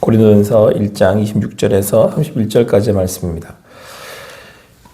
고린도전서 1장 26절에서 31절까지의 말씀입니다.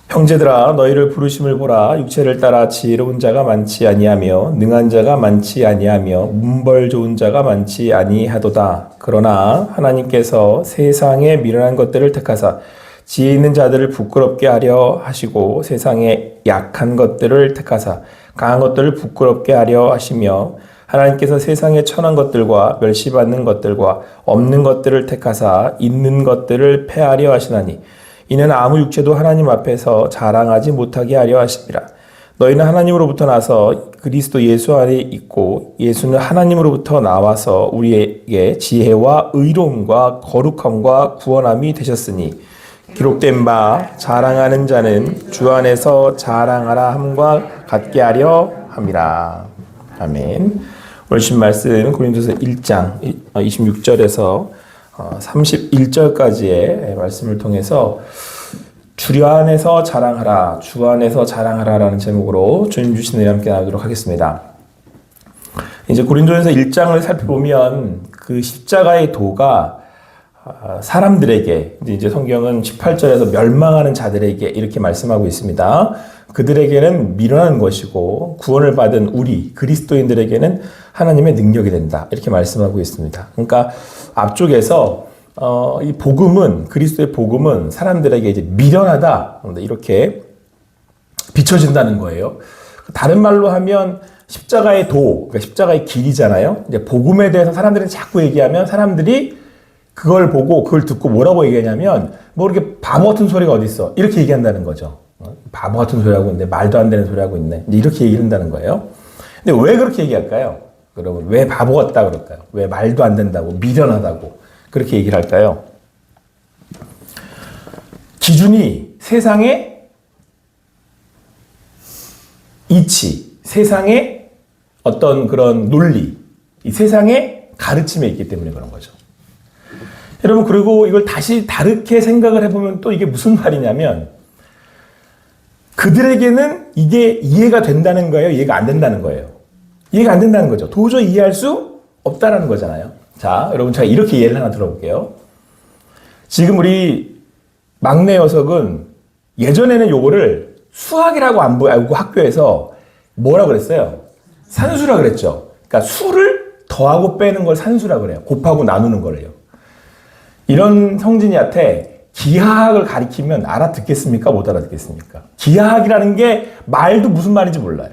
형제들아 너희를 부르심을 보라. 육체를 따라 지혜로운 자가 많지 아니하며 능한 자가 많지 아니하며 문벌 좋은 자가 많지 아니하도다. 그러나 하나님께서 세상에 미련한 것들을 택하사 지혜 있는 자들을 부끄럽게 하려 하시고 세상에 약한 것들을 택하사 강한 것들을 부끄럽게 하려 하시며 하나님께서 세상에 천한 것들과 멸시받는 것들과 없는 것들을 택하사 있는 것들을 패하려 하시나니 이는 아무 육체도 하나님 앞에서 자랑하지 못하게 하려 하심이라. 너희는 하나님으로부터 나서 그리스도 예수 안에 있고 예수는 하나님으로부터 나와서 우리에게 지혜와 의로움과 거룩함과 구원함이 되셨으니 기록된 바 자랑하는 자는 주 안에서 자랑하라 함과 같게 하려 함이라. 아멘. 오늘 신 말씀 고린도서 1장 26절에서 31절까지의 말씀을 통해서 주 안에서 자랑하라, 주 안에서 자랑하라 라는 제목으로 주님 주신 은혜와 함께 나누도록 하겠습니다. 이제 고린도전서 1장을 살펴보면 그 십자가의 도가 사람들에게, 이제 성경은 18절에서 멸망하는 자들에게 이렇게 말씀하고 있습니다. 그들에게는 미련한 것이고 구원을 받은 우리 그리스도인들에게는 하나님의 능력이 된다. 이렇게 말씀하고 있습니다. 그러니까 앞쪽에서 이 복음은, 그리스도의 복음은 사람들에게 이제 미련하다. 이렇게 비춰진다는 거예요. 다른 말로 하면 십자가의 도, 그러니까 십자가의 길이잖아요. 이제 복음에 대해서 사람들이 자꾸 얘기하면 사람들이 그걸 보고 그걸 듣고 뭐라고 얘기하냐면 뭐 이렇게 바보 같은 소리가 어디 있어 이렇게 얘기한다는 거죠. 바보 같은 소리 하고 있네, 말도 안 되는 소리 하고 있네, 이렇게 얘기한다는 거예요. 근데 왜 그렇게 얘기할까요? 여러분, 왜 바보 같다 그럴까요? 왜 말도 안 된다고, 미련하다고 그렇게 얘기를 할까요? 기준이 세상의 이치, 세상의 어떤 그런 논리, 이 세상의 가르침에 있기 때문에 그런 거죠. 여러분, 그리고 이걸 다시 다르게 생각을 해보면 또 이게 무슨 말이냐면 그들에게는 이게 이해가 된다는 거예요? 이해가 안 된다는 거예요? 이해가 안 된다는 거죠. 도저히 이해할 수 없다는 거잖아요. 자, 여러분, 제가 이렇게 예를 하나 들어볼게요. 지금 우리 막내 녀석은 예전에는 요거를 수학이라고 안 알고 학교에서 뭐라 그랬어요? 산수라 그랬죠. 그러니까 수를 더하고 빼는 걸 산수라 그래요. 곱하고 나누는 거래요. 이런 성진이한테 기하학을 가리키면 알아듣겠습니까? 못 알아듣겠습니까? 기하학이라는 게 말도 무슨 말인지 몰라요.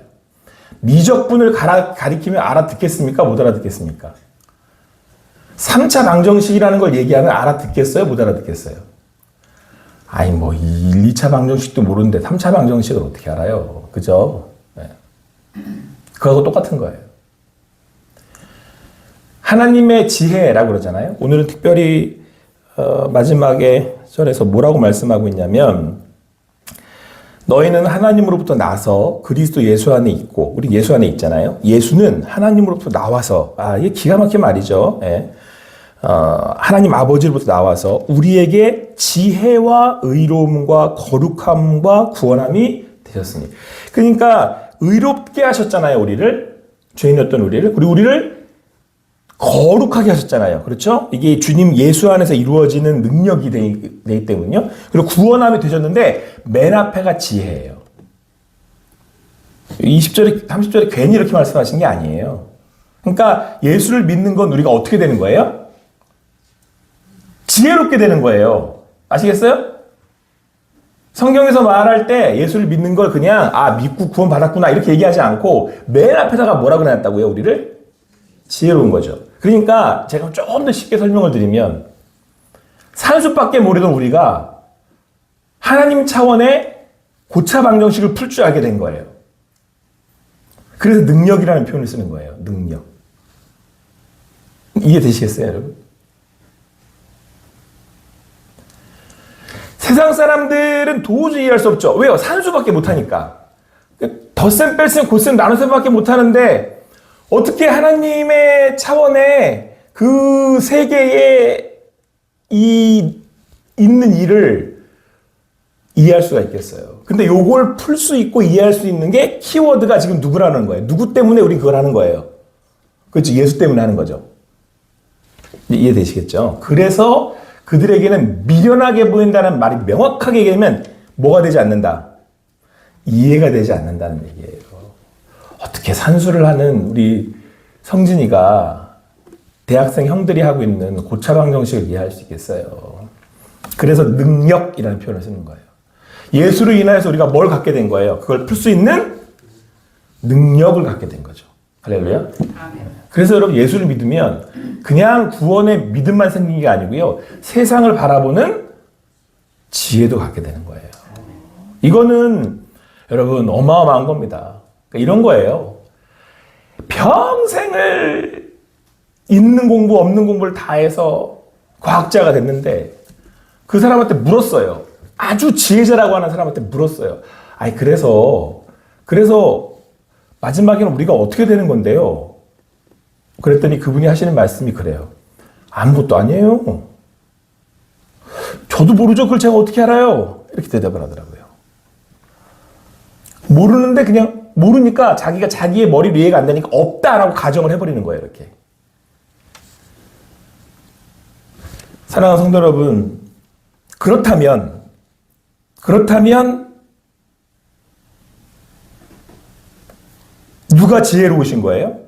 미적분을 가리키면 알아듣겠습니까? 못 알아듣겠습니까? 3차 방정식이라는 걸 얘기하면 알아듣겠어요? 못 알아듣겠어요? 아니 뭐 1, 2차 방정식도 모르는데 3차 방정식을 어떻게 알아요? 그죠? 네. 그거하고 똑같은 거예요. 하나님의 지혜라고 그러잖아요. 오늘은 특별히 마지막에 절에서 뭐라고 말씀하고 있냐면 너희는 하나님으로부터 나서 그리스도 예수 안에 있고, 우리 예수 안에 있잖아요. 예수는 하나님으로부터 나와서, 이게 기가 막힌 말이죠. 예. 하나님 아버지로부터 나와서 우리에게 지혜와 의로움과 거룩함과 구원함이 되셨으니. 그러니까 의롭게 하셨잖아요, 우리를. 죄인이었던 우리를. 그리고 우리를 거룩하게 하셨잖아요. 그렇죠? 이게 주님 예수 안에서 이루어지는 능력이 되기 때문이요. 그리고 구원함이 되셨는데 맨 앞에가 지혜예요. 20절에 30절에 괜히 이렇게 말씀하신 게 아니에요. 그러니까 예수를 믿는 건 우리가 어떻게 되는 거예요? 지혜롭게 되는 거예요. 아시겠어요? 성경에서 말할 때 예수를 믿는 걸 그냥 믿고 구원 받았구나 이렇게 얘기하지 않고 맨 앞에다가 뭐라고 해놨다고요? 우리를? 지혜로운 거죠. 그러니까 제가 조금 더 쉽게 설명을 드리면 산수밖에 모르던 우리가 하나님 차원의 고차 방정식을 풀 줄 알게 된 거예요. 그래서 능력이라는 표현을 쓰는 거예요. 능력. 이해되시겠어요, 여러분? 세상 사람들은 도저히 이해할 수 없죠. 왜요? 산수밖에 못하니까. 덧셈, 뺄셈, 곱셈, 나눗셈밖에 못하는데 어떻게 하나님의 차원의 그 세계에 있는 일을 이해할 수가 있겠어요. 근데 요걸 풀 수 있고 이해할 수 있는 게 키워드가 지금 누구라는 거예요. 누구 때문에 우리 그걸 하는 거예요. 그렇죠. 예수 때문에 하는 거죠. 이해되시겠죠? 그래서 그들에게는 미련하게 보인다는 말이 명확하게 얘기하면 뭐가 되지 않는다? 이해가 되지 않는다는 얘기예요. 어떻게 산수를 하는 우리 성진이가 대학생 형들이 하고 있는 고차방 정식을 이해할 수 있겠어요? 그래서 능력이라는 표현을 쓰는 거예요. 예수로 인하여서 우리가 뭘 갖게 된 거예요? 그걸 풀 수 있는 능력을 갖게 된 거죠. 할렐루야. 그래서 여러분 예수를 믿으면 그냥 구원의 믿음만 생긴 게 아니고요. 세상을 바라보는 지혜도 갖게 되는 거예요. 이거는 여러분 어마어마한 겁니다. 그러니까 이런 거예요. 평생을 있는 공부 없는 공부를 다 해서 과학자가 됐는데 그 사람한테 물었어요. 아주 지혜자라고 하는 사람한테 물었어요. 아니 그래서 마지막에는 우리가 어떻게 되는 건데요? 그랬더니 그분이 하시는 말씀이 그래요. 아무것도 아니에요. 저도 모르죠. 그걸 제가 어떻게 알아요? 이렇게 대답을 하더라고요. 모르는데 그냥 모르니까 자기가 자기의 머리로 이해가 안 되니까 없다라고 가정을 해버리는 거예요. 이렇게. 사랑하는 성도 여러분, 그렇다면 누가 지혜로우신 거예요?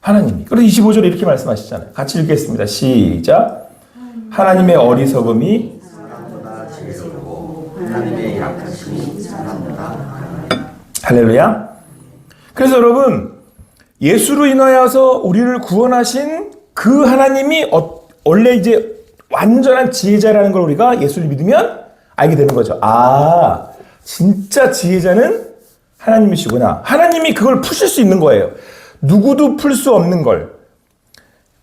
하나님이. 그래서 25절에 이렇게 말씀하시잖아요. 같이 읽겠습니다. 시작. 하나님의 어리석음이 할렐루야. 그래서 여러분 예수로 인하여서 우리를 구원하신 그 하나님이 원래 이제 완전한 지혜자라는 걸 우리가 예수를 믿으면 알게 되는 거죠. 아, 진짜 지혜자는 하나님이시구나. 하나님이 그걸 푸실 수 있는 거예요. 누구도 풀 수 없는 걸.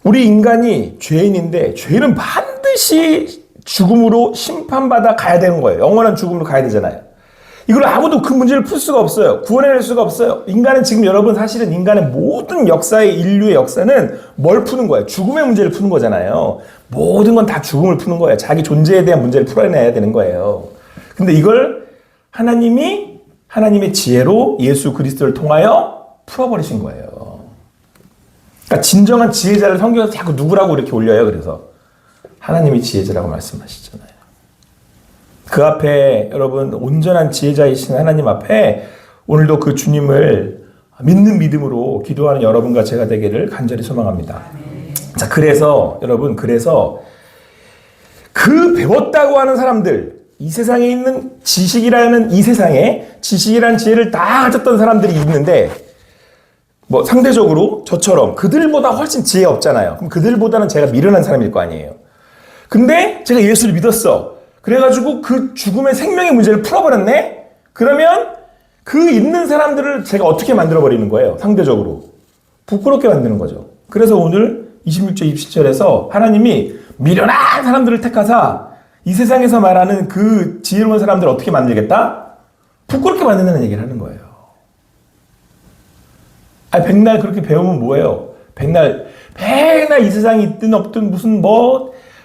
우리 인간이 죄인인데 죄는 반드시 죽음으로 심판받아 가야 되는 거예요. 영원한 죽음으로 가야 되잖아요. 이걸 아무도 그 문제를 풀 수가 없어요. 구원해낼 수가 없어요. 인간은 지금 여러분 사실은 인간의 모든 역사의 인류의 역사는 뭘 푸는 거예요? 죽음의 문제를 푸는 거잖아요. 모든 건 다 죽음을 푸는 거예요. 자기 존재에 대한 문제를 풀어내야 되는 거예요. 근데 이걸 하나님의 지혜로 예수 그리스도를 통하여 풀어버리신 거예요. 그러니까 진정한 지혜자를 성경에서 자꾸 누구라고 이렇게 올려요. 그래서 하나님이 지혜자라고 말씀하시잖아요. 그 앞에 여러분 온전한 지혜자이신 하나님 앞에 오늘도 그 주님을 믿는 믿음으로 기도하는 여러분과 제가 되기를 간절히 소망합니다. 자, 그래서 여러분 그 배웠다고 하는 사람들, 이 세상에 있는 지식이라는 지혜를 다 가졌던 사람들이 있는데 뭐 상대적으로 저처럼 그들보다 훨씬 지혜 없잖아요. 그럼 그들보다는 제가 미련한 사람일 거 아니에요. 근데 제가 예수를 믿었어. 그래가지고 그 죽음의 생명의 문제를 풀어버렸네? 그러면 그 있는 사람들을 제가 어떻게 만들어버리는 거예요? 상대적으로. 부끄럽게 만드는 거죠. 그래서 오늘 26절, 27절에서 하나님이 미련한 사람들을 택하사 이 세상에서 말하는 그 지혜로운 사람들을 어떻게 만들겠다? 부끄럽게 만든다는 얘기를 하는 거예요. 아니, 백날 그렇게 배우면 뭐예요? 백날 이 세상에 있든 없든 무슨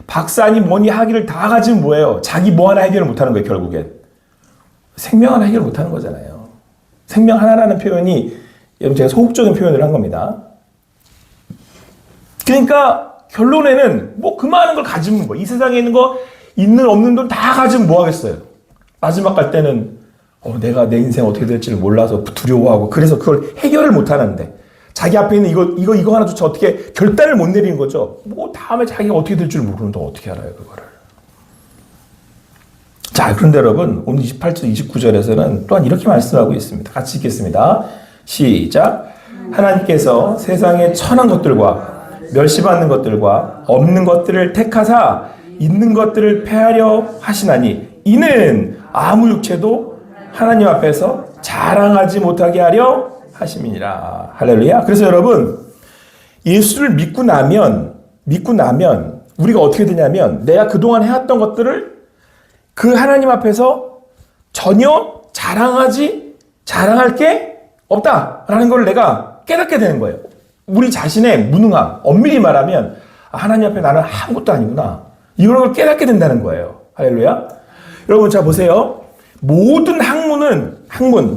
박사니 뭐니 하기를 다 가지면 뭐예요? 자기 뭐 하나 해결을 못하는 거예요, 결국엔. 생명 하나 해결을 못하는 거잖아요. 생명 하나라는 표현이, 여러분 제가 소극적인 표현을 한 겁니다. 그러니까 결론에는 그 많은 걸 가지면 이 세상에 있는 거, 있는 없는 돈 다 가지면 뭐 하겠어요? 마지막 갈 때는 내가 내 인생 어떻게 될지를 몰라서 두려워하고 그래서 그걸 해결을 못 하는데 자기 앞에 있는 이거 하나조차 어떻게 결단을 못 내리는 거죠. 다음에 자기가 어떻게 될 줄 모르는데 어떻게 알아요, 그거를. 자, 그런데 여러분, 오늘 28절, 29절에서는 또한 이렇게 말씀하고 있습니다. 같이 읽겠습니다. 시작. 하나님께서 세상의 천한 것들과 멸시받는 것들과 없는 것들을 택하사 있는 것들을 폐하려 하시나니 이는 아무 육체도 하나님 앞에서 자랑하지 못하게 하려 하심이니라. 할렐루야. 그래서 여러분 예수를 믿고 나면 우리가 어떻게 되냐면 내가 그동안 해왔던 것들을 그 하나님 앞에서 전혀 자랑할 게 없다라는 걸 내가 깨닫게 되는 거예요. 우리 자신의 무능함, 엄밀히 말하면 하나님 앞에 나는 아무것도 아니구나. 이런 걸 깨닫게 된다는 거예요. 할렐루야. 여러분 자 보세요. 모든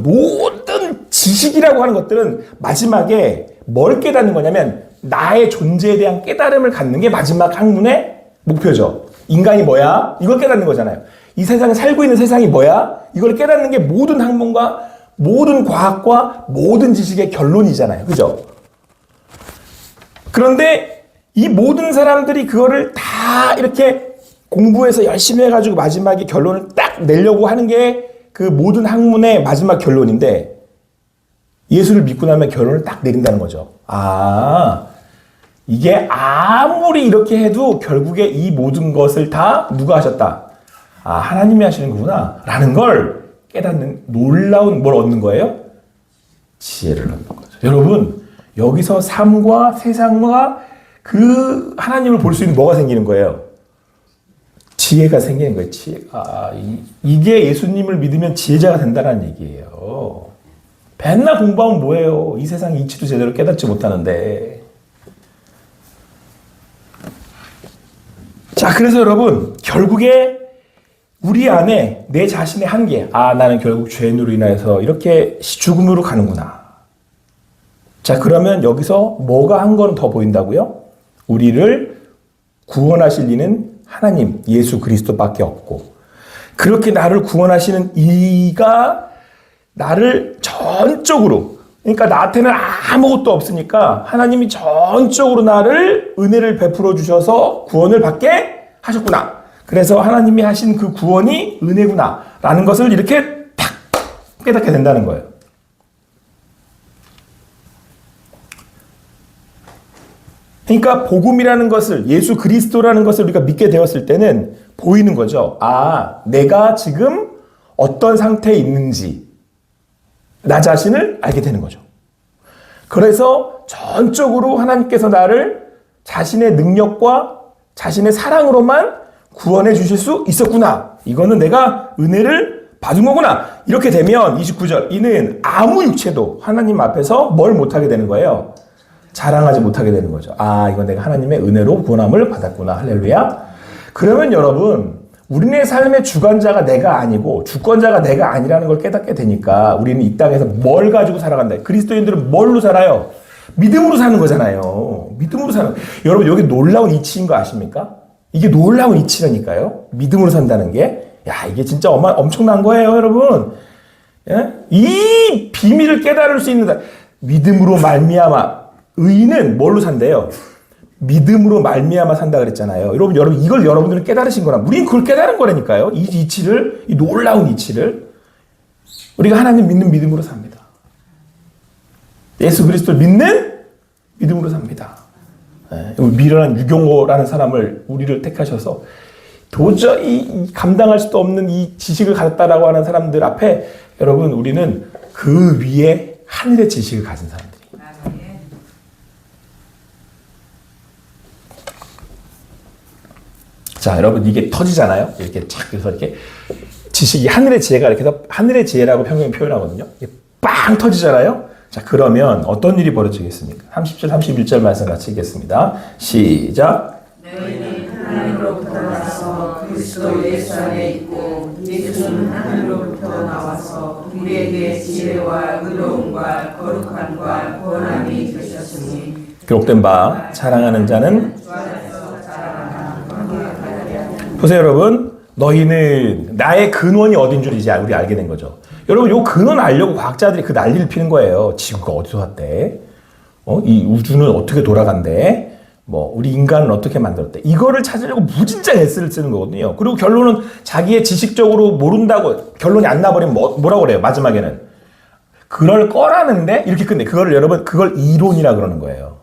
모든 지식이라고 하는 것들은 마지막에 뭘 깨닫는 거냐면 나의 존재에 대한 깨달음을 갖는 게 마지막 학문의 목표죠. 인간이 뭐야? 이걸 깨닫는 거잖아요. 이 세상에 살고 있는 세상이 뭐야? 이걸 깨닫는 게 모든 학문과 모든 과학과 모든 지식의 결론이잖아요. 그죠? 그런데 이 모든 사람들이 그거를 다 이렇게 공부해서 열심히 해가지고 마지막에 결론을 딱 내려고 하는 게 그 모든 학문의 마지막 결론인데 예수를 믿고 나면 결론을 딱 내린다는 거죠. 아, 이게 아무리 이렇게 해도 결국에 이 모든 것을 다 누가 하셨다? 아, 하나님이 하시는 거구나. 라는 걸 깨닫는 놀라운 뭘 얻는 거예요? 지혜를 얻는 거죠. 여러분, 여기서 삶과 세상과 그 하나님을 볼 수 있는 뭐가 생기는 거예요? 지혜가 생기는 거예요. 지혜가. 이게 예수님을 믿으면 지혜자가 된다는 얘기예요. 맨날 공부하면 뭐예요? 이 세상 이치도 제대로 깨닫지 못하는데. 자, 그래서 여러분, 결국에 우리 안에 내 자신의 한계, 나는 결국 죄인으로 인하여서 이렇게 죽음으로 가는구나. 자, 그러면 여기서 뭐가 한 건 더 보인다고요? 우리를 구원하실 이는 하나님, 예수 그리스도밖에 없고, 그렇게 나를 구원하시는 이가 나를 전적으로, 그러니까 나한테는 아무것도 없으니까 하나님이 전적으로 나를 은혜를 베풀어 주셔서 구원을 받게 하셨구나. 그래서 하나님이 하신 그 구원이 은혜구나 라는 것을 이렇게 탁 깨닫게 된다는 거예요. 그러니까 복음이라는 것을, 예수 그리스도라는 것을 우리가 믿게 되었을 때는 보이는 거죠. 내가 지금 어떤 상태에 있는지 나 자신을 알게 되는 거죠. 그래서 전적으로 하나님께서 나를 자신의 능력과 자신의 사랑으로만 구원해 주실 수 있었구나. 이거는 내가 은혜를 받은 거구나. 이렇게 되면 29절, 이는 아무 육체도 하나님 앞에서 뭘 못하게 되는 거예요? 자랑하지 못하게 되는 거죠. 이건 내가 하나님의 은혜로 구원함을 받았구나. 할렐루야. 그러면 여러분, 우리네 삶의 주관자가 내가 아니고 주권자가 내가 아니라는 걸 깨닫게 되니까 우리는 이 땅에서 뭘 가지고 살아간다. 그리스도인들은 뭘로 살아요? 믿음으로 사는 거잖아요. 믿음으로 사는. 여러분, 여기 놀라운 이치인 거 아십니까? 이게 놀라운 이치라니까요. 믿음으로 산다는 게. 이게 진짜 엄청난 거예요, 여러분. 예? 이 비밀을 깨달을 수 있는 믿음으로 말미암아. 의인은 뭘로 산대요? 믿음으로 말미암아 산다 그랬잖아요. 여러분 이걸 여러분들은 깨달으신 거라. 우리는 그걸 깨달은 거라니까요. 이 이치를, 이 놀라운 이치를 우리가 하나님 믿는 믿음으로 삽니다. 예수 그리스도를 믿는 믿음으로 삽니다. 미련한 유경호라는 사람을 우리를 택하셔서 도저히 감당할 수도 없는 이 지식을 가졌다라고 하는 사람들 앞에 여러분 우리는 그 위에 하늘의 지식을 가진 사람들이. 자, 여러분 이게 터지잖아요. 이렇게 착 그래서 이렇게 지식이 하늘의 지혜가 이렇게 해서 하늘의 지혜라고 평균 표현하거든요. 이게 빵 터지잖아요. 자, 그러면 어떤 일이 벌어지겠습니까? 30절, 31절 말씀 같이 읽겠습니다. 시작. 너희는 하나님으로부터 나서 그리스도 예수 안에 있고 예수는 하나님으로부터 나와서 우리에게 지혜와 의로움과 거룩함과 권함이 되셨으니 기록된 바 사랑하는 자는 보세요, 여러분. 너희는 나의 근원이 어딘 줄 이제 우리 알게 된 거죠. 여러분, 요 근원 알려고 과학자들이 그 난리를 피는 거예요. 지구가 어디서 왔대? 이 우주는 어떻게 돌아간대? 우리 인간은 어떻게 만들었대? 이거를 찾으려고 무진장 애쓰를 쓰는 거거든요. 그리고 결론은 자기의 지식적으로 모른다고 결론이 안 나버리면 뭐라고 그래요? 마지막에는. 그럴 거라는데 이렇게 끝내. 그걸 이론이라 그러는 거예요.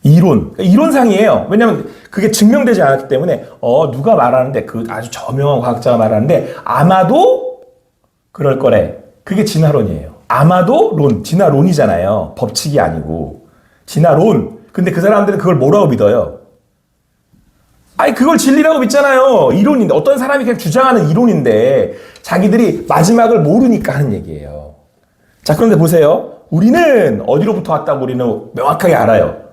이론상이에요. 왜냐면 그게 증명되지 않았기 때문에 누가 말하는데 그 아주 저명한 과학자가 말하는데 아마도 그럴 거래. 그게 진화론이에요. 아마도 진화론이잖아요. 법칙이 아니고 진화론. 근데 그 사람들은 그걸 뭐라고 믿어요? 그걸 진리라고 믿잖아요. 이론인데 어떤 사람이 그냥 주장하는 이론인데 자기들이 마지막을 모르니까 하는 얘기예요. 자, 그런데 보세요. 우리는 어디로부터 왔다고 우리는 명확하게 알아요.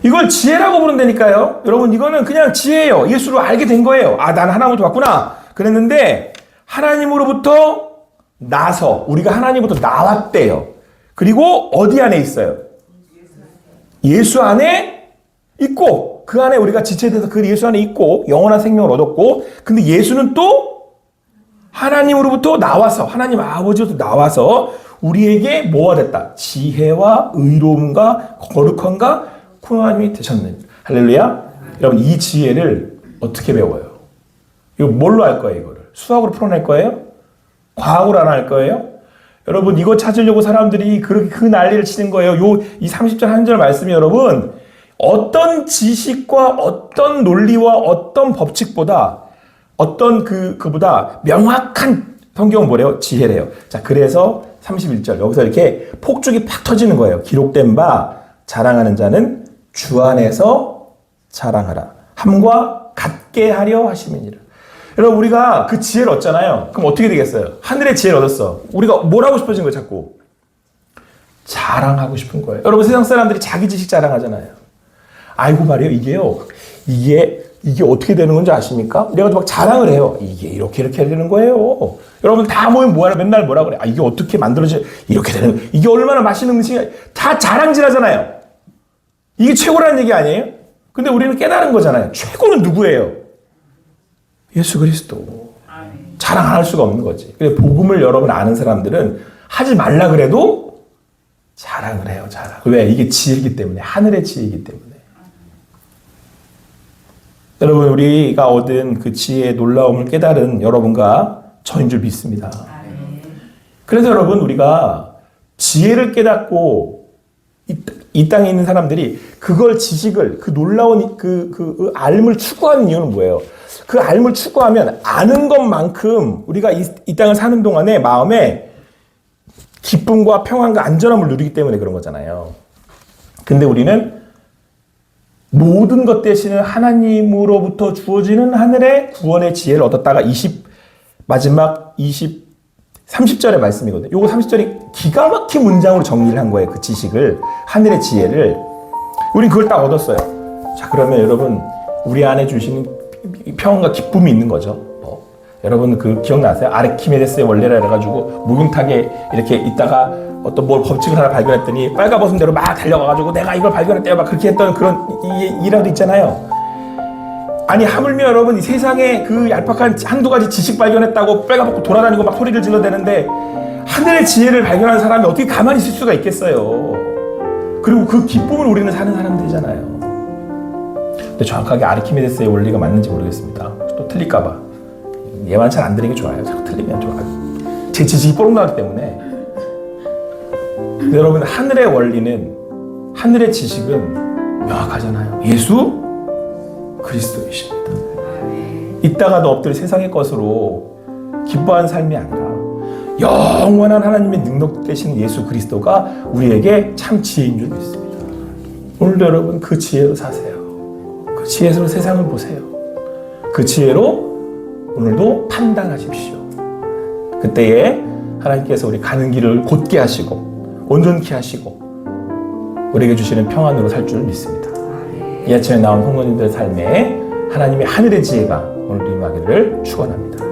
이걸 지혜라고 부른다니까요. 여러분, 이거는 그냥 지혜예요. 예수를 알게 된 거예요. 난 하나님으로부터 왔구나. 그랬는데 하나님으로부터 나서 우리가 하나님으로부터 나왔대요. 그리고 어디 안에 있어요? 예수 안에 있고 그 안에 우리가 지체돼서 그 예수 안에 있고 영원한 생명을 얻었고 근데 예수는 또 하나님으로부터 나와서 하나님 아버지로부터 나와서 우리에게 뭐가 됐다? 지혜와 의로움과 거룩함과 풍요함이 되셨느니라. 할렐루야. 여러분 이 지혜를 어떻게 배워요? 이거 뭘로 할 거예요? 이거를 수학으로 풀어낼 거예요? 과학으로 안 할 거예요? 여러분 이거 찾으려고 사람들이 그렇게 그 난리를 치는 거예요. 이 30절 한 절 말씀이 여러분 어떤 지식과 어떤 논리와 어떤 법칙보다 어떤 그보다 명확한 성경은 뭐래요? 지혜래요. 자, 그래서 31절 여기서 이렇게 폭죽이 팍 터지는 거예요. 기록된 바 자랑하는 자는 주 안에서 자랑하라. 함과 같게 하려 하심이니라. 여러분 우리가 그 지혜를 얻잖아요. 그럼 어떻게 되겠어요? 하늘의 지혜를 얻었어. 우리가 뭘 하고 싶어진 거예요? 자꾸 자랑하고 싶은 거예요. 여러분 세상 사람들이 자기 지식 자랑하잖아요. 아이고 말이에요. 이게 어떻게 되는 건지 아십니까? 내가 막 자랑을 해요. 이게 이렇게 해야 되는 거예요. 여러분 다 모이면 뭐하라 맨날 뭐라 그래. 이게 어떻게 만들어지 이렇게 되는 거예요. 이게 얼마나 맛있는 음식이야. 다 자랑질 하잖아요. 이게 최고라는 얘기 아니에요? 근데 우리는 깨달은 거잖아요. 최고는 누구예요? 예수 그리스도. 자랑 안 할 수가 없는 거지. 근데 복음을 여러분 아는 사람들은 하지 말라 그래도 자랑을 해요. 자랑. 왜? 이게 지혜이기 때문에. 하늘의 지혜이기 때문에. 여러분 우리가 얻은 그 지혜의 놀라움을 깨달은 여러분과 저인 줄 믿습니다. 그래서 여러분 우리가 지혜를 깨닫고 이 땅에 있는 사람들이 그걸 지식을 그 놀라운 그 알을 추구하는 이유는 뭐예요? 그 알을 추구하면 아는 것만큼 우리가 이 땅을 사는 동안에 마음에 기쁨과 평안과 안전함을 누리기 때문에 그런 거잖아요. 근데 우리는 모든 것 대신은 하나님으로부터 주어지는 하늘의 구원의 지혜를 얻었다가 30절의 말씀이거든요. 요거 30절이 기가 막힌 문장으로 정리를 한 거예요. 그 지식을, 하늘의 지혜를. 우린 그걸 딱 얻었어요. 자, 그러면 여러분, 우리 안에 주시는 평안과 기쁨이 있는 거죠. 여러분 그 기억나세요? 아르키메데스의 원리라 해가지고 무궁탁에 이렇게 있다가 어떤 뭘 법칙을 하나 발견했더니 빨가벗은 대로 막 달려가가지고 내가 이걸 발견했대요 막 그렇게 했던 그런 일화도 있잖아요. 아니 하물며 여러분 이 세상에 그 얄팍한 한두 가지 지식 발견했다고 빨가벗고 돌아다니고 막 소리를 질러대는데 하늘의 지혜를 발견한 사람이 어떻게 가만히 있을 수가 있겠어요. 그리고 그 기쁨을 우리는 사는 사람들이잖아요. 근데 정확하게 아르키메데스의 원리가 맞는지 모르겠습니다. 또 틀릴까봐. 얘만 잘 안 들리는 게 좋아요. 자꾸 틀리면 좋아요. 제 지식이 뽀록 나기 때문에. 근데 여러분 하늘의 원리는 하늘의 지식은 명확하잖아요. 예수 그리스도이십니다. 이따가도 엎드릴 세상의 것으로 기뻐하는 삶이 아니라 영원한 하나님의 능력 되시는 예수 그리스도가 우리에게 참 지혜인 줄 믿습니다. 오늘도 여러분 그 지혜로 사세요. 그 지혜로 세상을 보세요. 그 지혜로 오늘도 판단하십시오. 그때에 하나님께서 우리 가는 길을 곧게 하시고 온전케 하시고 우리에게 주시는 평안으로 살 줄 믿습니다. 이 아침에 나온 성도님들의 삶에 하나님의 하늘의 지혜가 오늘도 임하기를 축원합니다.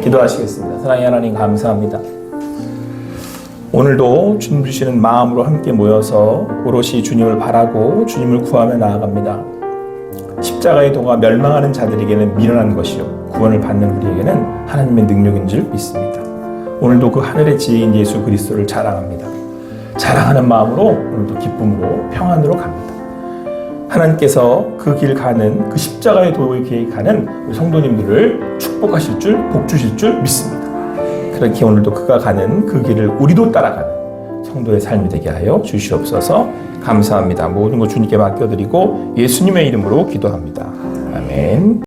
기도하시겠습니다. 사랑의 하나님 감사합니다. 오늘도 주님 주시는 마음으로 함께 모여서 오롯이 주님을 바라고 주님을 구하며 나아갑니다. 십자가의 도가 멸망하는 자들에게는 미련한 것이요 구원을 받는 우리에게는 하나님의 능력인 줄 믿습니다. 오늘도 그 하늘의 지혜인 예수 그리스도를 자랑합니다. 자랑하는 마음으로 오늘도 기쁨으로 평안으로 갑니다. 하나님께서 그 길 가는 그 십자가의 도의 길 가는 우리 성도님들을 축복하실 줄 복 주실 줄 믿습니다. 그렇게 오늘도 그가 가는 그 길을 우리도 따라가는 성도의 삶이 되게 하여 주시옵소서. 감사합니다. 모든 것 주님께 맡겨드리고 예수님의 이름으로 기도합니다. 아멘.